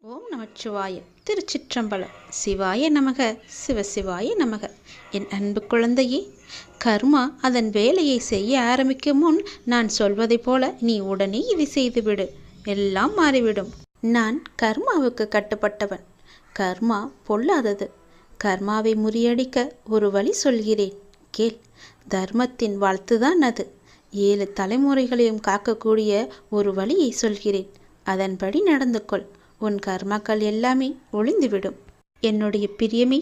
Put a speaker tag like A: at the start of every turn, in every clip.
A: ஓம் நமச்சிவாய. திருச்சிற்றம்பலம். சிவாய நமக. சிவசிவாய நமக. என் அன்பு குழந்தையே, கர்மா அதன் வேலையை செய்ய ஆரம்பிக்கும் முன் நான் சொல்வதைப் போல நீ உடனே இதை செய்துவிடு. எல்லாம் மாறிவிடும். நான் கர்மாவுக்கு கட்டுப்பட்டவன். கர்மா பொல்லாதது. கர்மாவை முறியடிக்க ஒரு வழி சொல்கிறேன், கேள். தர்மத்தின் வாழ்த்துதான் அது. 7 தலைமுறைகளையும் காக்கக்கூடிய ஒரு வழியை சொல்கிறேன். அதன்படி நடந்து கொள். உன் கர்மாக்கள் எல்லாமே ஒளிந்துவிடும். என்னுடைய பிரியமே,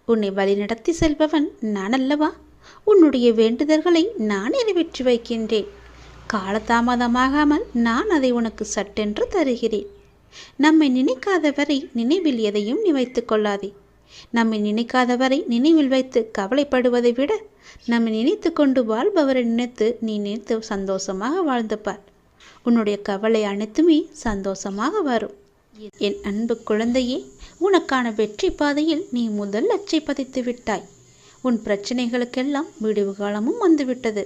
A: உன்னை வழிநடத்தி செல்பவன் நான் அல்லவா? உன்னுடைய வேண்டுதல்களை நான் நிறைவேற்றி வைக்கின்றேன். காலதாமதமாகாமல் நான் அதை உனக்கு சட்டென்று தருகிறேன். நம்மை நினைக்காதவரை நினைவில் எதையும் நீ வைத்துக் கொள்ளாதே. நம்மை நினைக்காதவரை நினைவில் வைத்து கவலைப்படுவதை விட நம்மை நினைத்து கொண்டு வாழ்பவரை நினைத்து நீ நினைத்து சந்தோஷமாக வாழ்ந்து பார். உன்னுடைய கவலை அனைத்துமே சந்தோஷமாக வரும். என் அன்பு குழந்தையே, உனக்கான வெற்றி பாதையில் நீ முதல் அச்சை பதித்து விட்டாய். உன் பிரச்சனைகளுக்கெல்லாம் விடுவு காலமும் வந்துவிட்டது.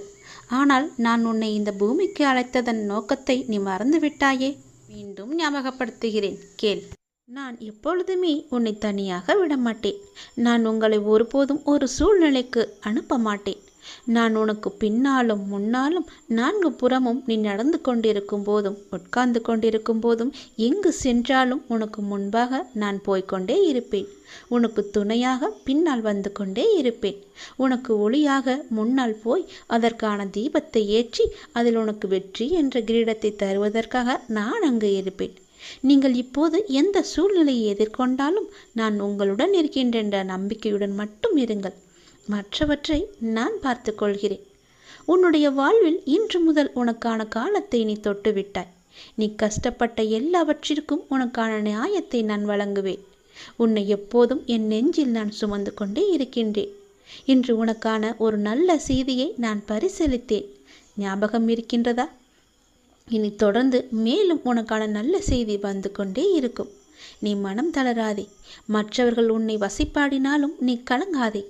A: ஆனால் நான் உன்னை இந்த பூமிக்கு அழைத்ததன் நோக்கத்தை நீ மறந்து விட்டாயே. மீண்டும் ஞாபகப்படுத்துகிறேன், கேள். நான் எப்பொழுதுமே உன்னை தனியாக விடமாட்டேன். நான் உங்களை ஒருபோதும் ஒரு சூழ்நிலைக்கு அனுப்ப மாட்டேன். நான் உனக்கு பின்னாலும் முன்னாலும் 4 புறமும் நீ நடந்து கொண்டிருக்கும் போதும் உட்கார்ந்து கொண்டிருக்கும் போதும் எங்கு சென்றாலும் உனக்கு முன்பாக நான் போய்கொண்டே இருப்பேன். உனக்கு துணையாக பின்னால் வந்து கொண்டே இருப்பேன். உனக்கு ஒளியாக முன்னால் போய் அதற்கான தீபத்தை ஏற்றி அதில் உனக்கு வெற்றி என்ற கிரீடத்தை தருவதற்காக நான் அங்கு இருப்பேன். நீங்கள் இப்போது எந்த சூழ்நிலையை எதிர்கொண்டாலும் நான் உங்களுடன் இருக்கின்ற என்ற நம்பிக்கையுடன் மட்டும் இருங்கள். மற்றவற்றை நான் பார்த்து கொள்கிறேன். உன்னுடைய வாழ்வில் இன்று முதல் உனக்கான காலத்தை நீ தொட்டுவிட்டாய். நீ கஷ்டப்பட்ட எல்லாவற்றிற்கும் உனக்கான நியாயத்தை நான் வழங்குவேன். உன்னை எப்போதும் என் நெஞ்சில் நான் சுமந்து கொண்டே இருக்கின்றேன். இன்று உனக்கான ஒரு நல்ல செய்தியை நான் பரிசீலித்தேன். ஞாபகம் இருக்கின்றதா? இனி தொடர்ந்து மேலும் உனக்கான நல்ல செய்தி வந்து கொண்டே இருக்கும். நீ மனம் தளராதே. மற்றவர்கள் உன்னை வசிப்பாடினாலும் நீ கலங்காதே.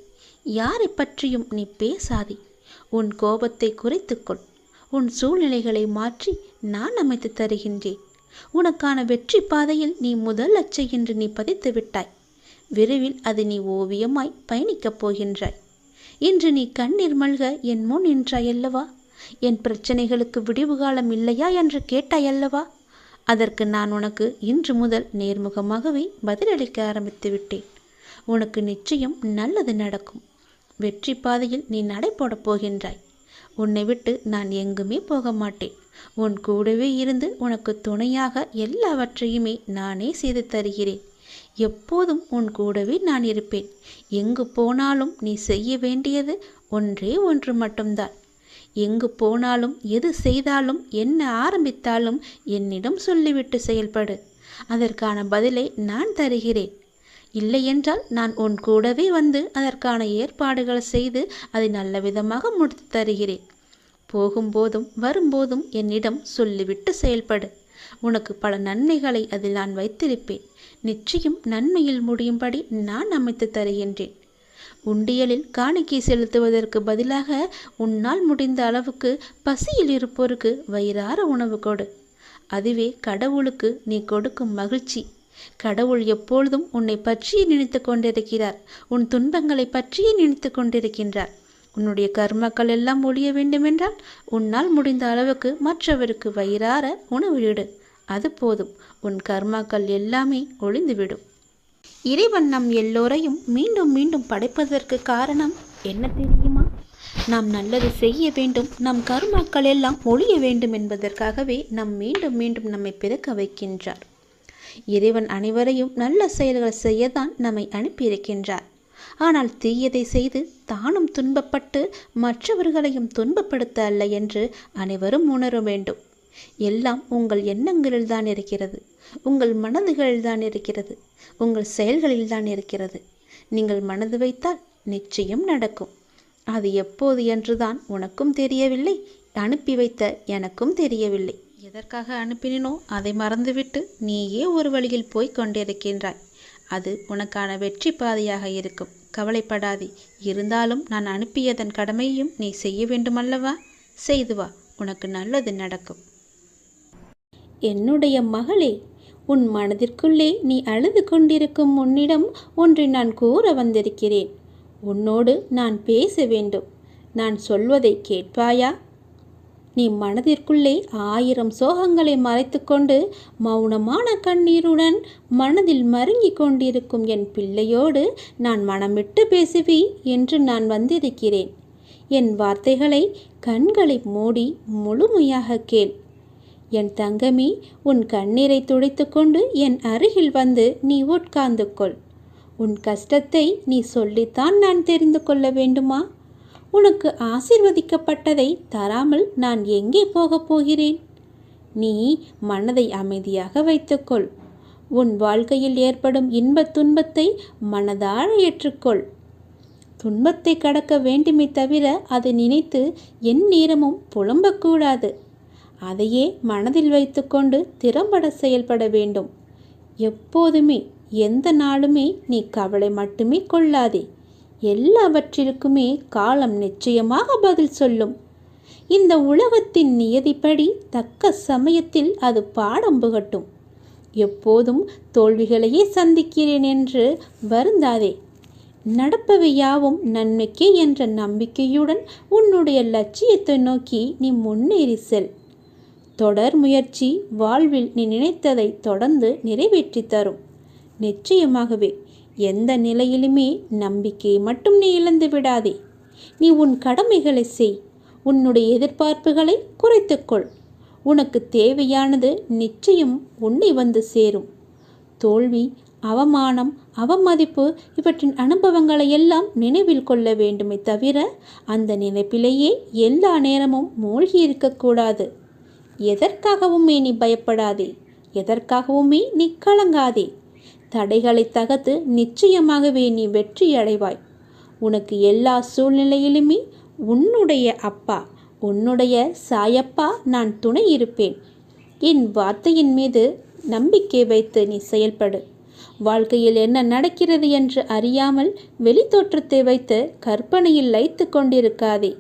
A: யாரை பற்றியும் நீ பேசாதே. உன் கோபத்தை குறைத்துக்கொள். உன் சூழ்நிலைகளை மாற்றி நான் அமைத்து தருகின்றேன். உனக்கான வெற்றி பாதையில் நீ முதல் அச்சை என்று நீ பதித்து விட்டாய். விரைவில் அது நீ ஓவியமாய் பயணிக்கப் போகின்றாய். இன்று நீ கண்ணீர் மல்க என் முன் நின்றாயல்லவா? என் பிரச்சனைகளுக்கு விடிவு காலம் இல்லையா என்று கேட்டாயல்லவா? அதற்கு நான் உனக்கு இன்று முதல் நேர்முகமாகவே பதிலளிக்க ஆரம்பித்து விட்டேன். உனக்கு நிச்சயம் நல்லது நடக்கும். வெற்றி பாதையில் நீ நடைபோடப் போகின்றாய். உன்னை விட்டு நான் எங்குமே போக மாட்டேன். உன் கூடவே இருந்து உனக்கு துணையாக எல்லாவற்றையுமே நானே செய்து தருகிறேன். எப்போதும் உன் கூடவே நான் இருப்பேன். எங்கு போனாலும் நீ செய்ய வேண்டியது ஒன்றே ஒன்று மட்டும்தான். எங்கு போனாலும் எது செய்தாலும் என்ன ஆரம்பித்தாலும் என்னிடம் சொல்லிவிட்டு செயல்படு. அதற்கான பதிலை நான் தருகிறேன். இல்லையென்றால் நான் உன் கூடவே வந்து அதற்கான ஏற்பாடுகளை செய்து அதை நல்ல விதமாக முடித்து தருகிறேன். போகும்போதும் வரும்போதும் என்னிடம் சொல்லிவிட்டு செயல்படு. உனக்கு பல நன்மைகளை அதில் நான் வைத்திருப்பேன். நிச்சயம் நன்மையில் முடியும்படி நான் அமைத்து தருகின்றேன். உண்டியலில் காணிக்கை செலுத்துவதற்கு பதிலாக உன்னால் முடிந்த அளவுக்கு பசியில் இருப்போருக்கு வயிறார உணவு கொடு. அதுவே கடவுளுக்கு நீ கொடுக்கும் மகிழ்ச்சி. கடவுள் எப்பொழுதும் உன்னை பற்றியே நினைத்து கொண்டிருக்கிறார். உன் துன்பங்களை பற்றியே நினைத்து கொண்டிருக்கின்றார். உன்னுடைய கர்மாக்கள் எல்லாம் ஒழிய வேண்டுமென்றால் உன்னால் முடிந்த அளவுக்கு மற்றவருக்கு வயிறார உணவிடு. அது போதும். உன் கர்மாக்கள் எல்லாமே ஒளிந்துவிடும். இறைவன் நம் எல்லோரையும் மீண்டும் மீண்டும் படைப்பதற்கு காரணம் என்ன தெரியுமா? நாம் நல்லது செய்ய வேண்டும், நம் கர்மாக்கள் எல்லாம் ஒழிய வேண்டும் என்பதற்காகவே நாம் மீண்டும் மீண்டும் நம்மை பிறக்க வைக்கின்றார். இறைவன் அனைவரையும் நல்ல செயல்கள் செய்யத்தான் நம்மை அனுப்பியிருக்கின்றார். ஆனால் தீயதை செய்து தானும் துன்பப்பட்டு மற்றவர்களையும் துன்பப்படுத்த அல்ல என்று அனைவரும் உணர வேண்டும். எல்லாம் உங்கள் எண்ணங்களில்தான் இருக்கிறது. உங்கள் மனதுகளில்தான் இருக்கிறது. உங்கள் செயல்களில்தான் இருக்கிறது. நீங்கள் மனது வைத்தால் நிச்சயம் நடக்கும். அது எப்போது என்றுதான் உனக்கும் தெரியவில்லை, அனுப்பி வைத்த எனக்கும் தெரியவில்லை. எதற்காக அனுப்பினோ அதை மறந்துவிட்டு நீயே ஒரு வழியில் போய்க் கொண்டிருக்கின்றாய். அது உனக்கான வெற்றி பாதையாக இருக்கும். கவலைப்படாதே. இருந்தாலும் நான் அனுப்பியதன் கடமையும் நீ செய்ய வேண்டுமல்லவா? செய்து வா. உனக்கு நல்லது நடக்கும். என்னுடைய மகளே, உன் மனதிற்குள்ளே நீ அழுது கொண்டிருக்கும் உன்னிடம் ஒன்றை நான் கூற வந்திருக்கிறேன். உன்னோடு நான் பேச வேண்டும். நான் சொல்வதை கேட்பாயா? நீ மனதிற்குள்ளே 1000 சோகங்களை மறைத்துக்கொண்டு மௌனமான கண்ணீருடன் மனதில் மருங்கிக் கொண்டிருக்கும் என் பிள்ளையோடு நான் மனமிட்டு பேசுவி என்று நான் வந்திருக்கிறேன். என் வார்த்தைகளை கண்களை மூடி முழுமையாக கேள். என் தங்கமி, உன் கண்ணீரை துடைத்து கொண்டு என் அருகில் வந்து நீ உட்கார்ந்து கொள். உன் கஷ்டத்தை நீ சொல்லித்தான் நான் தெரிந்து கொள்ள வேண்டுமா? உனக்கு ஆசீர்வதிக்கப்பட்டதை தராமல் நான் எங்கே போகப் போகிறேன்? நீ மனதை அமைதியாக வைத்துக்கொள். உன் வாழ்க்கையில் ஏற்படும் இன்பத் துன்பத்தை மனதார ஏற்றுக்கொள். துன்பத்தை கடக்க வேண்டுமே தவிர அதை நினைத்து என் நேரமும் புலம்பக்கூடாது. அதையே மனதில் வைத்துக்கொண்டு திறம்பட செயல்பட வேண்டும். எப்போதுமே எந்த நாளுமே நீ கவலை மட்டுமே கொள்ளாதே. எல்லாவற்றிற்குமே காலம் நிச்சயமாக பதில் சொல்லும். இந்த உலகத்தின் நியதிப்படி தக்க சமயத்தில் அது பாடம் புகட்டும். எப்போதும் தோல்விகளையே சந்திக்கிறேன் என்று வருந்தாதே. நடப்பவை யாவும் நன்மைக்கே என்ற நம்பிக்கையுடன் உன்னுடைய லட்சியத்தை நோக்கி நீ முன்னேறி செல். தொடர் முயற்சி வாழ்வில் நீ நினைத்ததை தொடர்ந்து நிறைவேற்றி தரும். நிச்சயமாகவே எந்த நிலையிலுமே நம்பிக்கையை மட்டும் நீ இழந்து விடாதே. நீ உன் கடமைகளை செய். உன்னுடைய எதிர்பார்ப்புகளை குறைத்துக்கொள். உனக்கு தேவையானது நிச்சயம் உன்னை வந்து சேரும். தோல்வி, அவமானம், அவமதிப்பு இவற்றின் அனுபவங்களை எல்லாம் நினைவில் கொள்ள வேண்டுமே தவிர அந்த நினைப்பிலேயே எல்லா நேரமும் மூழ்கி இருக்கக்கூடாது. எதற்காகவுமே நீ பயப்படாதே. எதற்காகவுமே நீ கலங்காதே. தடைகளை தகர்த்து நிச்சயமாகவே நீ வெற்றி அடைவாய். உனக்கு எல்லா சூழ்நிலையிலுமே உன்னுடைய அப்பா, உன்னுடைய சாயப்பா நான் துணை இருப்பேன். என் வார்த்தையின் மீது நம்பிக்கை வைத்து நீ செயல்படு. வாழ்க்கையில் என்ன நடக்கிறது என்று அறியாமல் வெளித்தோற்றத்தை வைத்து கற்பனையில் லயித்து கொண்டிருக்காதே.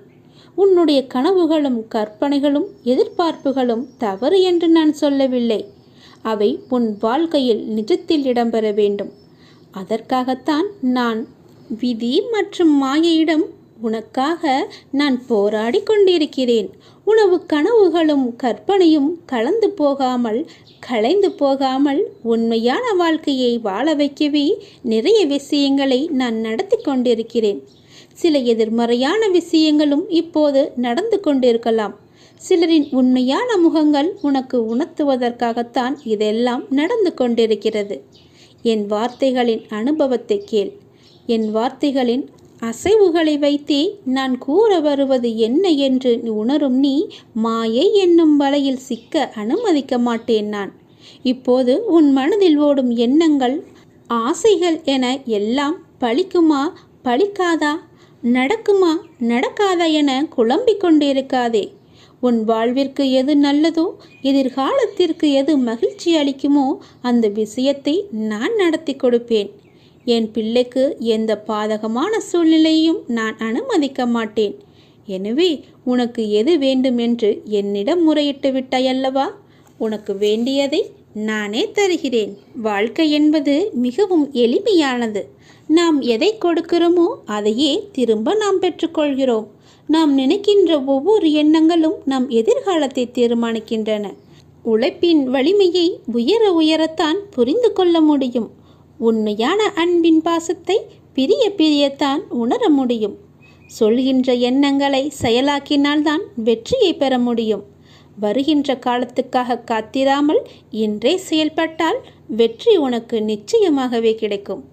A: உன்னுடைய கனவுகளும் கற்பனைகளும் எதிர்பார்ப்புகளும் தவறு என்று நான் சொல்லவில்லை. அவை உன் வாழ்க்கையில் நிஜத்தில் இடம்பெற வேண்டும். அதற்காகத்தான் நான் விதி மற்றும் மாயையிடம் உனக்காக நான் போராடி கொண்டிருக்கிறேன். உனவு கனவுகளும் கற்பனையும் கலந்து போகாமல் உண்மையான வாழ்க்கையை வாழ வைக்கவே நிறைய விஷயங்களை நான் நடத்தி கொண்டிருக்கிறேன். சில எதிர்மறையான விஷயங்களும் இப்போது நடந்து கொண்டிருக்கலாம். சிலரின் உண்மையான முகங்கள் உனக்கு உணர்த்துவதற்காகத்தான் இதெல்லாம் நடந்து கொண்டிருக்கிறது. என் வார்த்தைகளின் அனுபவத்தை கேள். என் வார்த்தைகளின் அசைவுகளை வைத்தே நான் கூற வருவது என்ன என்று உணரும் நீ மாயை என்னும் வலையில் சிக்க அனுமதிக்க மாட்டேன் நான். இப்போது உன் மனதில் ஓடும் எண்ணங்கள், ஆசைகள் என எல்லாம் பலிக்குமா பலிக்காதா, நடக்குமா நடக்காதா என குழம்பிக் கொண்டிருக்காதே. உன் வாழ்விற்கு எது நல்லதோ, எதிர்காலத்திற்கு எது மகிழ்ச்சி அளிக்குமோ அந்த விஷயத்தை நான் நடத்தி கொடுப்பேன். என் பிள்ளைக்கு எந்த பாதகமான சூழ்நிலையும் நான் அனுமதிக்க மாட்டேன். எனவே உனக்கு எது வேண்டும் என்று என்னிடம் முறையிட்டு விட்டாயல்லவா? உனக்கு வேண்டியதை நானே தருகிறேன். வாழ்க்கை என்பது மிகவும் எளிமையானது. நாம் எதை கொடுக்கிறோமோ அதையே திரும்ப நாம் பெற்றுக்கொள்கிறோம். நாம் நினைக்கின்ற ஒவ்வொரு எண்ணங்களும் நம் எதிர்காலத்தை தீர்மானிக்கின்றன. உழைப்பின் வலிமையை உயரத்தான் புரிந்து கொள்ள முடியும். உண்மையான அன்பின் பாசத்தை பிரியத்தான் உணர முடியும். சொல்கின்ற எண்ணங்களை செயலாக்கினால்தான் வெற்றியை பெற முடியும். வருகின்ற காலத்துக்காக காத்திராமல் இன்றே செயல்பட்டால் வெற்றி உனக்கு நிச்சயமாகவே கிடைக்கும்.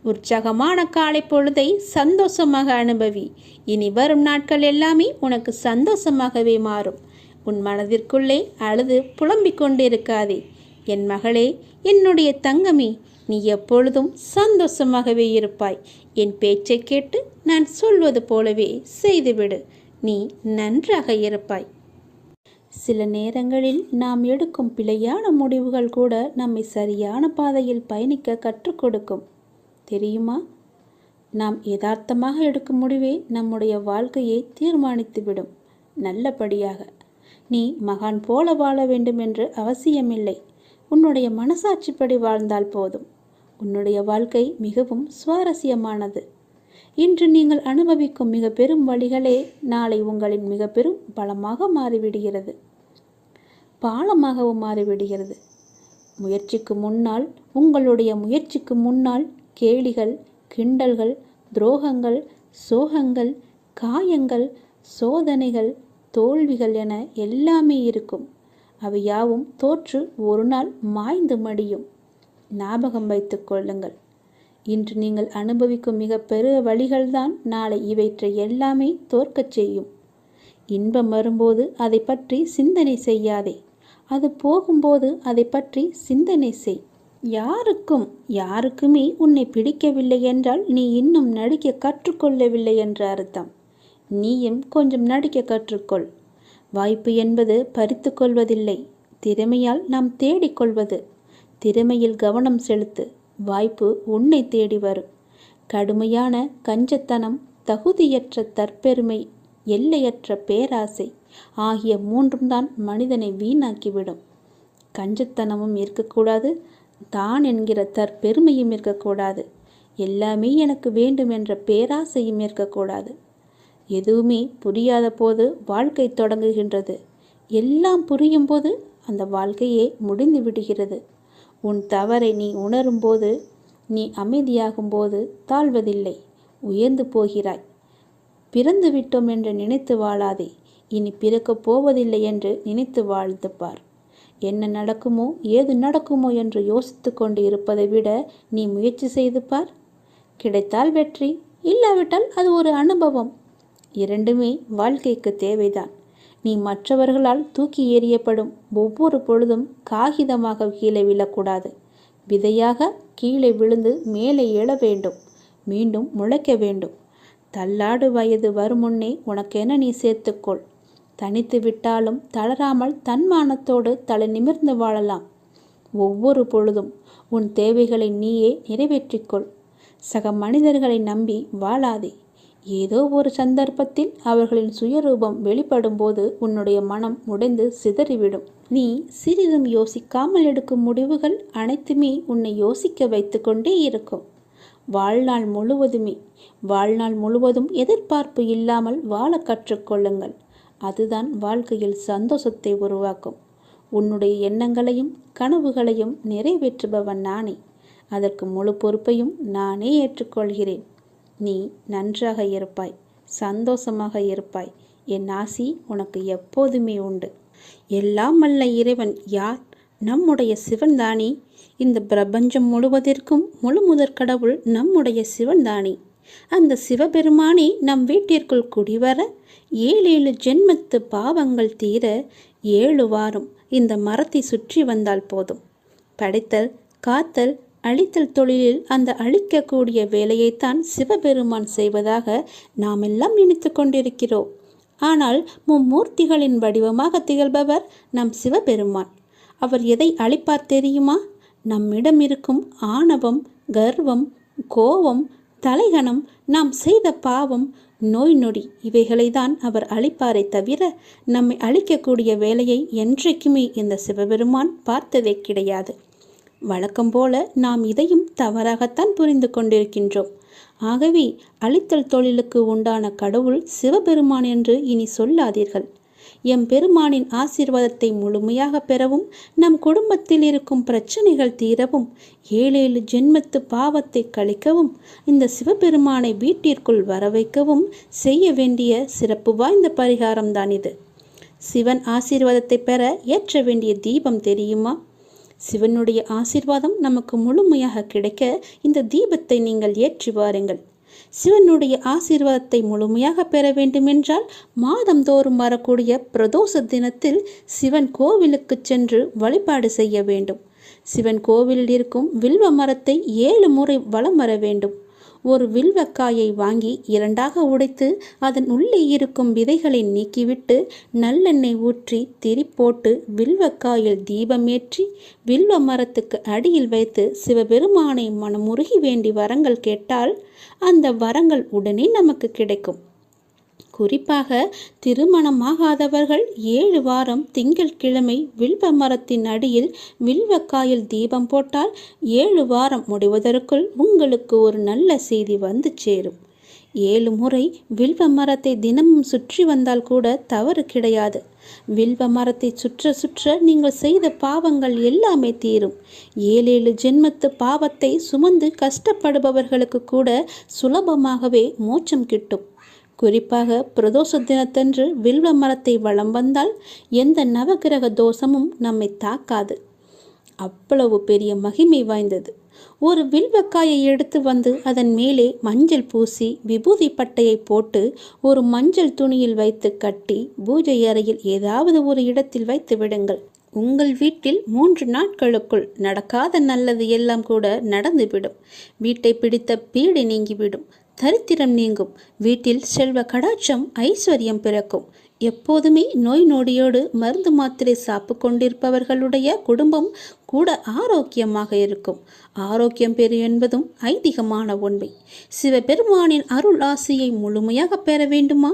A: உற்சாகமான காலை பொழுதை சந்தோஷமாக அனுபவி. இனி வரும் நாட்கள் எல்லாமே உனக்கு சந்தோஷமாகவே மாறும். உன் மனதிற்குள்ளே அழுது புலம்பிக் கொண்டிருக்காதே. என் மகளே, என்னுடைய தங்கமே, நீ எப்பொழுதும் சந்தோஷமாகவே இருப்பாய். என் பேச்சை கேட்டு நான் சொல்வது போலவே செய்துவிடு. நீ நன்றாக இருப்பாய். சில நேரங்களில் நாம் எடுக்கும் பிழையான முடிவுகள் கூட நம்மை சரியான பாதையில் பயணிக்க கற்றுக் கொடுக்கும். தெரியுமா? நாம் யதார்த்தமாக எடுக்கும் முடிவே நம்முடைய வாழ்க்கையை தீர்மானித்துவிடும். நல்லபடியாக நீ மகான் போல வாழ வேண்டும் என்று அவசியமில்லை. உன்னுடைய மனசாட்சிப்படி வாழ்ந்தால் போதும். உன்னுடைய வாழ்க்கை மிகவும் சுவாரஸ்யமானது. இன்று நீங்கள் அனுபவிக்கும் மிக பெரும் வழிகளே நாளை உங்களின் மிக பெரும் பலமாக மாறிவிடுகிறது, பாலமாகவும் மாறிவிடுகிறது. முயற்சிக்கு முன்னால், உங்களுடைய முயற்சிக்கு முன்னால் கேலிகள், கிண்டல்கள், துரோகங்கள், சோகங்கள், காயங்கள், சோதனைகள், தோல்விகள் என எல்லாமே இருக்கும். அவை யாவும் தோற்று ஒரு நாள் மாய்ந்து மடியும். ஞாபகம் வைத்துக் கொள்ளுங்கள். இன்று நீங்கள் அனுபவிக்கும் மிக பெரிய வழிகள்தான் நாளை இவற்றை எல்லாமே தோற்கச் செய்யும். இன்பம் வரும்போது அதை பற்றி சிந்தனை செய்யாதே. அது போகும்போது அதை பற்றி சிந்தனை செய். யாருக்குமே உன்னை பிடிக்கவில்லை என்றால் நீ இன்னும் நடிக்க கற்றுக்கொள்ளவில்லை என்ற அர்த்தம். நீயும் கொஞ்சம் நடிக்க கற்றுக்கொள். வாய்ப்பு என்பது பறித்து கொள்வதில்லை, திறமையால் நாம் தேடிக்கொள்வது. திறமையில் கவனம் செலுத்து, வாய்ப்பு உன்னை தேடி வரும். கடுமையான கஞ்சத்தனம், தகுதியற்ற தற்பெருமை, எல்லையற்ற பேராசை ஆகிய மூன்றும் தான் மனிதனை வீணாக்கிவிடும். கஞ்சத்தனமும் இருக்கக்கூடாது, தான் என்கிற தற்பெருமையும் இருக்கக்கூடாது. எல்லாமே எனக்கு வேண்டும் என்ற பேராசையும் இருக்கக்கூடாது. எதுவுமே புரியாத போது வாழ்க்கை தொடங்குகின்றது. எல்லாம் புரியும் போது அந்த வாழ்க்கையே முடிந்து விடுகிறது. உன் தவறை நீ உணரும்போது, நீ அமைதியாகும்போது தாழ்வதில்லை, உயர்ந்து போகிறாய். பிறந்து விட்டோம் என்று நினைத்து வாழாதே. இனி பிறக்கப் போவதில்லை என்று நினைத்து வாழ்ந்து பார். என்ன நடக்குமோ ஏது நடக்குமோ என்று யோசித்து கொண்டு இருப்பதை விட நீ முயற்சி செய்து பார். கிடைத்தால் வெற்றி, இல்லாவிட்டால் அது ஒரு அனுபவம். இரண்டுமே வாழ்க்கைக்கு தேவைதான். நீ மற்றவர்களால் தூக்கி எறியப்படும் ஒவ்வொரு பொழுதும் காகிதமாக கீழே விழக்கூடாது. விதையாக கீழே விழுந்து மேலே எழ வேண்டும், மீண்டும் முளைக்க வேண்டும். தள்ளாடு வயது வரும் முன்னே உனக்கென நீ சேர்த்துக்கொள். தனித்து விட்டாலும் தளராமல் தன்மானத்தோடு தலை நிமிர்ந்து வாழலாம். ஒவ்வொரு பொழுதும் உன் தேவைகளை நீயே நிறைவேற்றிக்கொள். சக மனிதர்களை நம்பி வாழாதே. ஏதோ ஒரு சந்தர்ப்பத்தில் அவர்களின் சுயரூபம் வெளிப்படும் போது உன்னுடைய மனம் உடைந்து சிதறிவிடும். நீ சிறிதும் யோசிக்காமல் எடுக்கும் முடிவுகள் அனைத்துமே உன்னை யோசிக்க வைத்து கொண்டே இருக்கும். வாழ்நாள் முழுவதும் எதிர்பார்ப்பு இல்லாமல் வாழ கற்றுக்கொள்ளுங்கள். அதுதான் வாழ்க்கையில் சந்தோஷத்தை உருவாக்கும். உன்னுடைய எண்ணங்களையும் கனவுகளையும் நிறைவேற்றுபவன் நானே. அதற்கு முழு பொறுப்பையும் நானே ஏற்றுக்கொள்கிறேன். நீ நன்றாக இருப்பாய், சந்தோஷமாக இருப்பாய். என் ஆசி உனக்கு எப்போதுமே உண்டு. எல்லாம் வல்ல இறைவன் யார்? நம்முடைய சிவன்தானே. இந்த பிரபஞ்சம் முழுவதற்கும் முழு முதற் கடவுள் நம்முடைய சிவன்தானே. அந்த சிவபெருமானே நம் வீட்டிற்குள் குடிவர 7 ஜென்மத்து பாவங்கள் தீர 7 வாரம் இந்த மரத்தை சுற்றி வந்தால் போதும். படைத்தல், காத்தல், அழித்தல் தொழிலில் அந்த அழிக்கக்கூடிய வேலையைத்தான் சிவபெருமான் செய்வதாக நாம் எல்லாம் நினைத்து கொண்டிருக்கிறோம். ஆனால் மும்மூர்த்திகளின் வடிவமாக திகழ்பவர் நம் சிவபெருமான். அவர் எதை அழிப்பார் தெரியுமா? நம்மிடம் இருக்கும் ஆணவம், கர்வம், கோபம், தலைகணம், நாம் செய்த பாவம், நோய் நொடி இவைகளை தான் அவர் அழிப்பாரை தவிர நம்மை அழிக்கக்கூடிய வேலையை என்றைக்குமே இந்த சிவபெருமான் பார்த்ததே கிடையாது. வழக்கம் போல நாம் இதையும் தவறாகத்தான் புரிந்து கொண்டிருக்கின்றோம். ஆகவே அழித்தல் தொழிலுக்கு உண்டான கடவுள் சிவபெருமான் என்று இனி சொல்லாதீர்கள். எம் பெருமானின் ஆசீர்வாதத்தை முழுமையாக பெறவும், நம் குடும்பத்தில் இருக்கும் பிரச்சனைகள் தீரவும், 7 ஜென்மத்து பாவத்தை கழிக்கவும், இந்த சிவபெருமானை வீட்டிற்குள் வர வைக்கவும் செய்ய வேண்டிய சிறப்பு வாய்ந்த பரிகாரம்தான் இது. சிவன் ஆசீர்வாதத்தை பெற ஏற்ற வேண்டிய தீபம் தெரியுமா? சிவனுடைய ஆசீர்வாதம் நமக்கு முழுமையாக கிடைக்க இந்த தீபத்தை நீங்கள் ஏற்றி வாருங்கள். சிவனுடைய ஆசீர்வாதத்தை முழுமையாக பெற வேண்டுமென்றால் மாதந்தோறும் வரக்கூடிய பிரதோஷ தினத்தில் சிவன் கோவிலுக்கு சென்று வழிபாடு செய்ய வேண்டும். சிவன் கோவிலில் இருக்கும் வில்வ மரத்தை 7 முறை வலம் வர வேண்டும். ஒரு வில்வக்காயை வாங்கி 2ஆக உடைத்து அதன் உள்ளே இருக்கும் விதைகளை நீக்கிவிட்டு நல்லெண்ணெய் ஊற்றி திரி போட்டு வில்வக்காயில் தீபம் ஏற்றி வில்வ மரத்துக்கு அடியில் வைத்து சிவபெருமானை மனமுருகி வேண்டி வரங்கள் கேட்டால் அந்த வரங்கள் உடனே நமக்கு கிடைக்கும். குறிப்பாக திருமணமாகாதவர்கள் 7 வாரம் திங்கட்கிழமை வில்வ மரத்தின் அடியில் வில்வக்காயில் தீபம் போட்டால் 7 வாரம் முடிவதற்குள் உங்களுக்கு ஒரு நல்ல செய்தி வந்து சேரும். 7 முறை வில்வ மரத்தை தினமும் சுற்றி வந்தால் கூட தவறு கிடையாது. வில்வ மரத்தை சுற்ற சுற்ற நீங்கள் செய்த பாவங்கள் எல்லாமே தீரும். 7 ஜென்மத்து பாவத்தை சுமந்து கஷ்டப்படுபவர்களுக்கு கூட சுலபமாகவே மோட்சம் கிட்டும். குறிப்பாக பிரதோஷ தினத்தன்று வில்வ மரத்தை வலம் வந்தால் எந்த நவகிரக தோஷமும் நம்மை தாக்காது. அவ்வளவு பெரிய மகிமை வாய்ந்தது. ஒரு வில்வக்காயை எடுத்து வந்து அதன் மேலே மஞ்சள் பூசி விபூதி பட்டையை போட்டு ஒரு மஞ்சள் துணியில் வைத்து கட்டி பூஜை அறையில் ஏதாவது ஒரு இடத்தில் வைத்து விடுங்கள். உங்கள் வீட்டில் 3 நாட்களுக்குள் நடக்காத நல்லது எல்லாம் கூட நடந்துவிடும். வீட்டை பிடித்த பீடை நீங்கிவிடும். தரித்திரம் நீங்கும். வீட்டில் செல்வ கடாட்சம் ஐஸ்வர்யம் பிறக்கும். எப்போதுமே நோய் நொடியோடு மருந்து மாத்திரை சாப்பிட்டு கொண்டிருப்பவர்களுடைய குடும்பம் கூட ஆரோக்கியமாக இருக்கும். ஆரோக்கியம் பெறும் என்பதும் ஐதீகமான உண்மை. சிவபெருமானின் அருள் ஆசியை முழுமையாக பெற வேண்டுமா?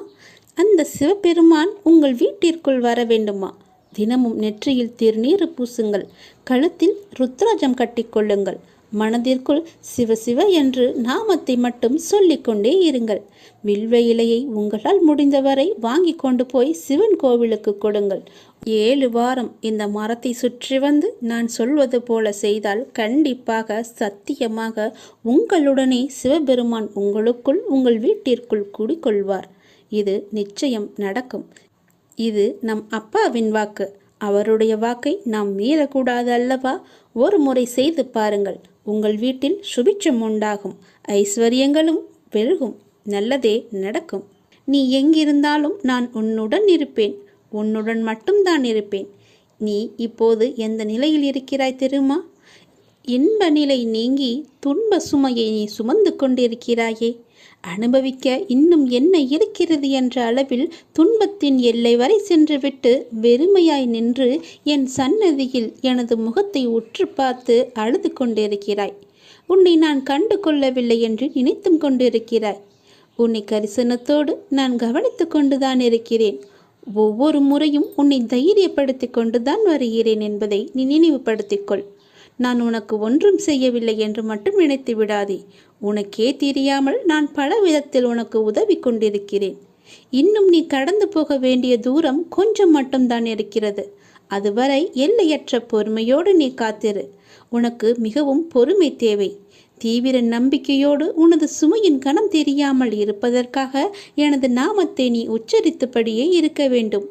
A: அந்த சிவபெருமான் உங்கள் வீட்டிற்குள் வர வேண்டுமா? தினமும் நெற்றியில் திருநீறு பூசுங்கள். கழுத்தில் ருத்ராஜம் கட்டிக்கொள்ளுங்கள். மனதிற்குள் சிவ சிவ என்று நாமத்தை மட்டும் சொல்லிக்கொண்டே இருங்கள். வில்வ இலையை உங்களால் முடிந்தவரை வாங்கி கொண்டு போய் சிவன் கோவிலுக்கு கொடுங்கள். 7 வாரம் இந்த மரத்தை சுற்றி வந்து நான் சொல்வது போல செய்தால் கண்டிப்பாக சத்தியமாக உங்களுடனே சிவபெருமான் உங்களுக்குள் உங்கள் வீட்டிற்குள் குடிக்கொள்வார். இது நிச்சயம் நடக்கும். இது நம் அப்பாவின் வாக்கு. அவருடைய வாக்கை நாம் மீறக்கூடாது அல்லவா? ஒரு முறை செய்து பாருங்கள். உங்கள் வீட்டில் சுபிட்சம் உண்டாகும். ஐஸ்வர்யங்களும் பெருகும். நல்லதே நடக்கும். நீ எங்கிருந்தாலும் நான் உன்னுடன் இருப்பேன். உன்னுடன் மட்டும்தான் இருப்பேன். நீ இப்போது எந்த நிலையில் இருக்கிறாய் தெரியுமா? இன்ப நிலை நீங்கி துன்ப சுமையை நீ சுமந்து கொண்டிருக்கிறாயே. அனுபவிக்க இன்னும் என்ன இருக்கிறது என்ற அளவில் துன்பத்தின் எல்லை வரை சென்றுவிட்டு வெறுமையாய் நின்று என் சன்னதியில் எனது முகத்தை உற்று பார்த்து அழுது கொண்டிருக்கிறாய். உன்னை நான் கண்டு கொள்ளவில்லை என்று நினைத்தும் கொண்டிருக்கிறாய். உன்னை கரிசனத்தோடு நான் கவனித்து கொண்டுதான் இருக்கிறேன். ஒவ்வொரு முறையும் உன்னை தைரியப்படுத்தி கொண்டுதான் வருகிறேன் என்பதை நீ நினைவுபடுத்திக்கொள். நான் உனக்கு ஒன்றும் செய்யவில்லை என்று மட்டும் நினைத்து விடாதே. உனக்கே தெரியாமல் நான் பல விதத்தில் உனக்கு உதவி கொண்டிருக்கிறேன். இன்னும் நீ கடந்து போக வேண்டிய தூரம் கொஞ்சம் மட்டும்தான் இருக்கிறது. அதுவரை எல்லையற்ற பொறுமையோடு நீ காத்திரு. உனக்கு மிகவும் பொறுமை தேவை. தீவிர நம்பிக்கையோடு உனது சுமையின் கணம் தெரியாமல் இருப்பதற்காக எனது நாமத்தை நீ உச்சரித்தபடியே இருக்க வேண்டும்.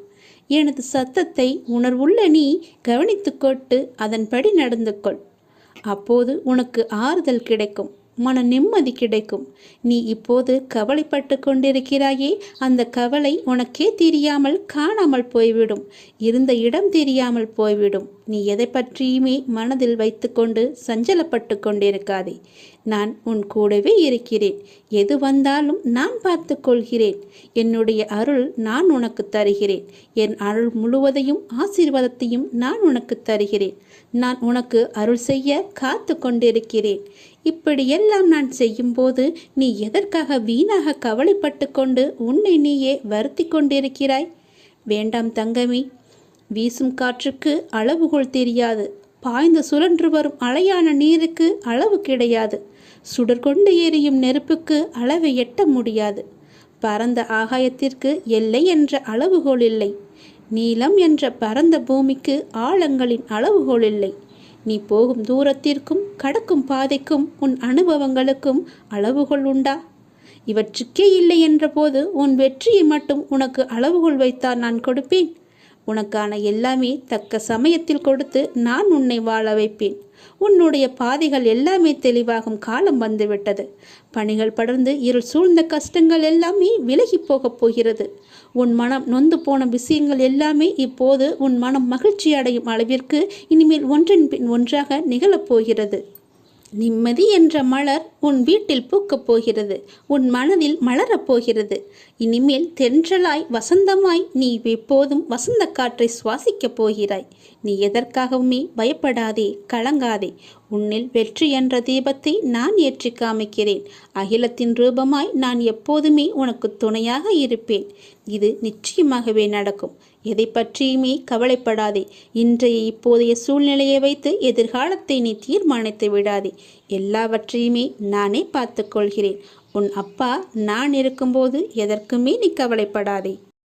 A: எனது சத்தத்தை உணர்வுள்ள நீ கவனித்து கொண்டு அதன்படி நடந்து கொள். அப்போது உனக்கு ஆறுதல் கிடைக்கும். மன நிம்மதி கிடைக்கும். நீ இப்போது கவலைப்பட்டு கொண்டிருக்கிறாயே, அந்த கவலை உனக்கே தெரியாமல் காணாமல் போய்விடும். இருந்த இடம் தெரியாமல் போய்விடும். நீ எதை பற்றியுமே மனதில் வைத்து கொண்டு சஞ்சலப்பட்டு கொண்டிருக்காதே. நான் உன் கூடவே இருக்கிறேன். எது வந்தாலும் நான் பார்த்து கொள்கிறேன். என்னுடைய அருள் நான் உனக்கு தருகிறேன். என் அருள் முழுவதையும் ஆசீர்வாதத்தையும் நான் உனக்கு தருகிறேன். நான் உனக்கு அருள் செய்ய காத்து கொண்டிருக்கிறேன். இப்படியெல்லாம் நான் செய்யும்போது நீ எதற்காக வீணாக கவலைப்பட்டு கொண்டு உன்னை நீயே வருத்தி கொண்டிருக்கிறாய்? வேண்டாம் தங்கமே. வீசும் காற்றுக்கு அளவுகோல் தெரியாது. பாய்ந்து சுழன்று வரும் அலையான நீருக்கு அளவு கிடையாது. சுடர்கொண்டு எரியும் நெருப்புக்கு அளவை எட்ட முடியாது. பரந்த ஆகாயத்திற்கு எல்லை என்ற அளவுகோல் இல்லை. நீளம் என்ற பரந்த பூமிக்கு ஆழங்களின் அளவுகோல் இல்லை. நீ போகும் தூரத்திற்கும் கடக்கும் பாதைக்கும் உன் அனுபவங்களுக்கும் அளவுகோல் உண்டா? இவற்றுக்கே இல்லை என்ற போது உன் வெற்றியை மட்டும் உனக்கு அளவுகோல் வைத்தால் நான் கொடுப்பேன். உனக்கான எல்லாமே தக்க சமயத்தில் கொடுத்து நான் உன்னை வாழ வைப்பேன். உன்னுடைய பாதைகள் எல்லாமே தெளிவாகும் காலம் வந்துவிட்டது. பணிகள் படர்ந்து இருள் சூழ்ந்த கஷ்டங்கள் எல்லாமே விலகி போகப் போகிறது. உன் மனம் நொந்து போன விஷயங்கள் எல்லாமே இப்போது உன் மனம் மகிழ்ச்சி அடையும் அளவிற்கு இனிமேல் ஒன்றின் பின் ஒன்றாக நிகழப்போகிறது. நிம்மதி என்ற மலர் உன் வீட்டில் பூக்கப் போகிறது. உன் மனதில் மலரப் போகிறது. இனிமேல் தென்றலாய் வசந்தமாய் நீ எப்போதும் வசந்த காற்றை சுவாசிக்கப் போகிறாய். நீ எதற்காகவுமே பயப்படாதே, கலங்காதே. உன்னில் வெற்றி என்ற தீபத்தை நான் ஏற்றி காமிக்கிறேன். அகிலத்தின் ரூபமாய் நான் எப்போதுமே உனக்கு துணையாக இருப்பேன். இது நிச்சயமாகவே நடக்கும். எதை பற்றியுமே கவலைப்படாதே. இன்றைய இப்போதைய சூழ்நிலையை வைத்து எதிர்காலத்தை நீ தீர்மானித்து விடாதே. எல்லாவற்றையுமே நானே பார்த்து கொள்கிறேன். உன் அப்பா நான் இருக்கும்போது எதற்குமே நீ கவலைப்படாதே.